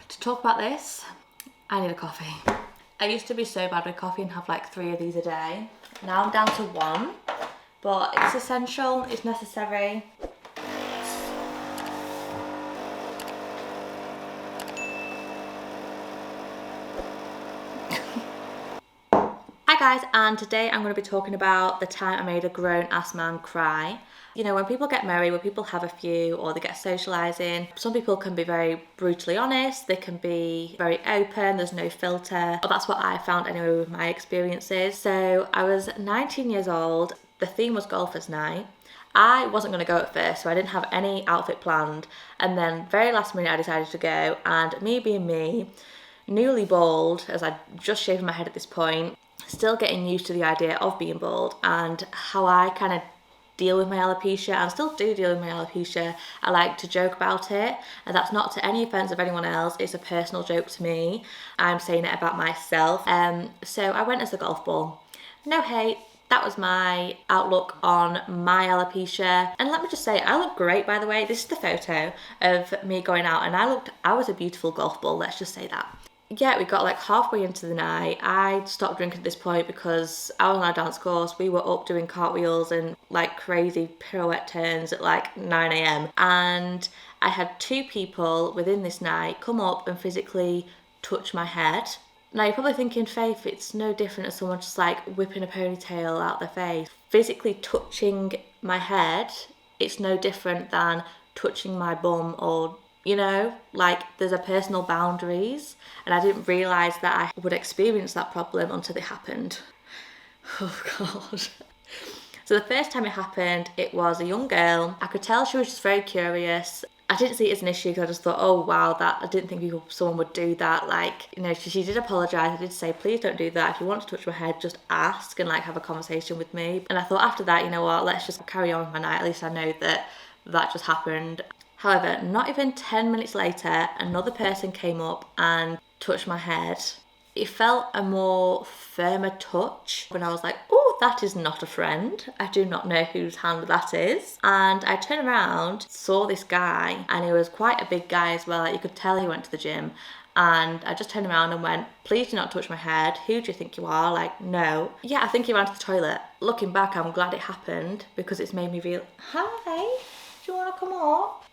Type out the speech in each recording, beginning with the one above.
to talk about this, I need a coffee. I used to be so bad with coffee and have like 3 of these a day. Now I'm down to 1, but it's essential, it's necessary. Hi guys, and today I'm going to be talking about the time I made a grown-ass man cry. You know, when people get married, when people have a few, or they get socialising, some people can be very brutally honest, they can be very open, there's no filter. Well, that's what I found anyway with my experiences. So I was 19 years old, the theme was golfers night. I wasn't going to go at first, so I didn't have any outfit planned, and then very last minute I decided to go, and me being me, newly bald, as I'd just shaved my head at this point, still getting used to the idea of being bald and how I kind of deal with my alopecia, and still do deal with my alopecia. I like to joke about it, and that's not to any offence of anyone else, it's a personal joke to me. I'm saying it about myself. So I went as the golf ball. No hate, that was my outlook on my alopecia. And let me just say, I look great, by the way. This is the photo of me going out, and I was a beautiful golf ball, let's just say that. Yeah, we got like halfway into the night. I stopped drinking at this point because I was on a dance course. We were up doing cartwheels and like crazy pirouette turns at like 9 a.m. And I had 2 people within this night come up and physically touch my head. Now you're probably thinking, Faith, it's no different as someone just like whipping a ponytail out their face. Physically touching my head, it's no different than touching my bum, or you know, like there's a personal boundaries, and I didn't realise that I would experience that problem until it happened. Oh God. So the first time it happened, it was a young girl. I could tell she was just very curious. I didn't see it as an issue because I just thought, oh wow, I didn't think someone would do that. Like, you know, she did apologise. I did say, please don't do that. If you want to touch my head, just ask and like have a conversation with me. And I thought after that, you know what, let's just carry on with my night. At least I know that just happened. However, not even 10 minutes later, another person came up and touched my head. It felt a more firmer touch when I was like, oh, that is not a friend. I do not know whose hand that is. And I turned around, saw this guy, and he was quite a big guy as well. Like, you could tell he went to the gym. And I just turned around and went, please do not touch my head. Who do you think you are? Like, no. Yeah, I think he ran to the toilet. Looking back, I'm glad it happened because it's made me feel, hi, do you want to come up?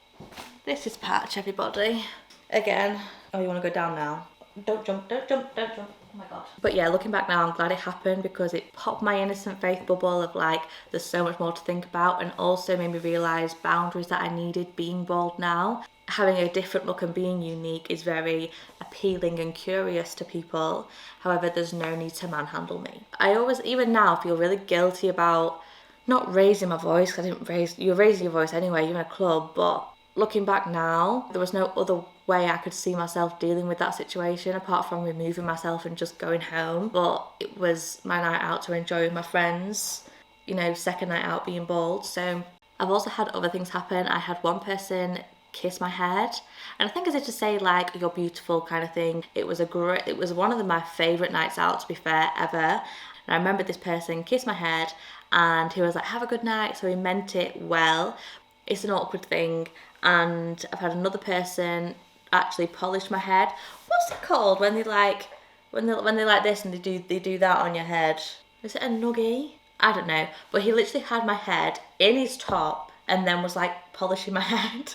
This is Patch, everybody. Again. Oh, you want to go down now? Don't jump, don't jump, don't jump. Oh my God. But yeah, looking back now, I'm glad it happened because it popped my innocent faith bubble of like, there's so much more to think about, and also made me realise boundaries that I needed being bald now. Having a different look and being unique is very appealing and curious to people. However, there's no need to manhandle me. I always, even now, feel really guilty about not raising my voice, because you're raising your voice anyway, you're in a club, but looking back now, there was no other way I could see myself dealing with that situation apart from removing myself and just going home. But it was my night out to enjoy with my friends, you know, second night out being bald. So I've also had other things happen. I had one person kiss my head, and I think as if to say like, you're beautiful kind of thing. It was one of my favourite nights out, to be fair, ever. And I remember this person kissed my head and he was like, have a good night. So he meant it well. It's an awkward thing. And I've had another person actually polish my head. What's it called when they like this and they do that on your head? Is it a nuggie? I don't know. But he literally had my head in his top and then was like polishing my head.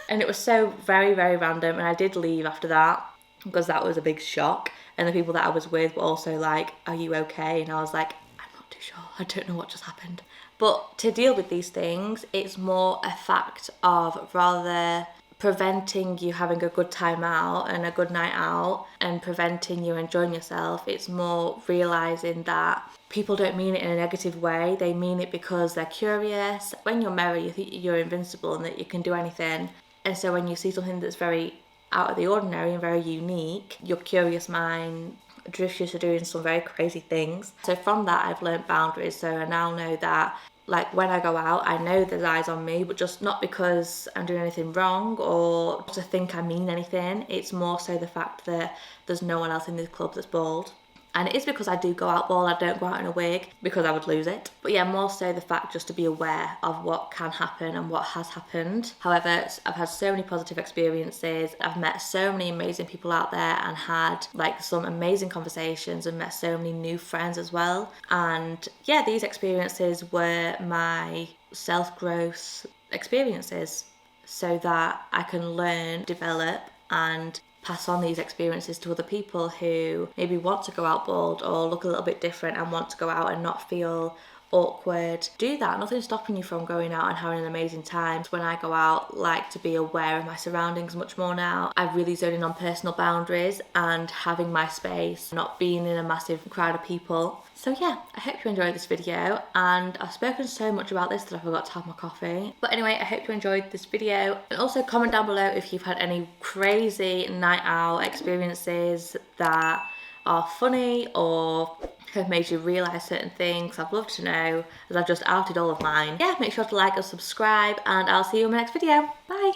And it was so very, very random, and I did leave after that because that was a big shock. And the people that I was with were also like, are you okay? And I was like, I'm not too sure. I don't know what just happened. But to deal with these things, it's more a fact of rather preventing you having a good time out and a good night out and preventing you enjoying yourself. It's more realising that people don't mean it in a negative way. They mean it because they're curious. When you're married, you think you're invincible and that you can do anything. And so when you see something that's very out of the ordinary and very unique, your curious mind drifts you to doing some very crazy things. So from that, I've learnt boundaries. So I now know that, like, when I go out, I know there's eyes on me, but just not because I'm doing anything wrong or to think I mean anything. It's more so the fact that there's no one else in this club that's bald. And it is because I do go out bald, I don't go out in a wig because I would lose it. But yeah, more so the fact just to be aware of what can happen and what has happened. However, I've had so many positive experiences. I've met so many amazing people out there and had like some amazing conversations and met so many new friends as well. And yeah, these experiences were my self-growth experiences so that I can learn, develop, and pass on these experiences to other people who maybe want to go out bald or look a little bit different and want to go out and not feel awkward. Do that. Nothing's stopping you from going out and having an amazing time. When I go out, like to be aware of my surroundings much more now. I really zone in on personal boundaries and having my space, not being in a massive crowd of people. So yeah, I hope you enjoyed this video, and I've spoken so much about this that I forgot to have my coffee. But anyway, I hope you enjoyed this video, and also comment down below if you've had any crazy night out experiences that are funny or have made you realise certain things. I'd love to know, as I've just outed all of mine. Yeah, make sure to like and subscribe, and I'll see you in my next video. Bye!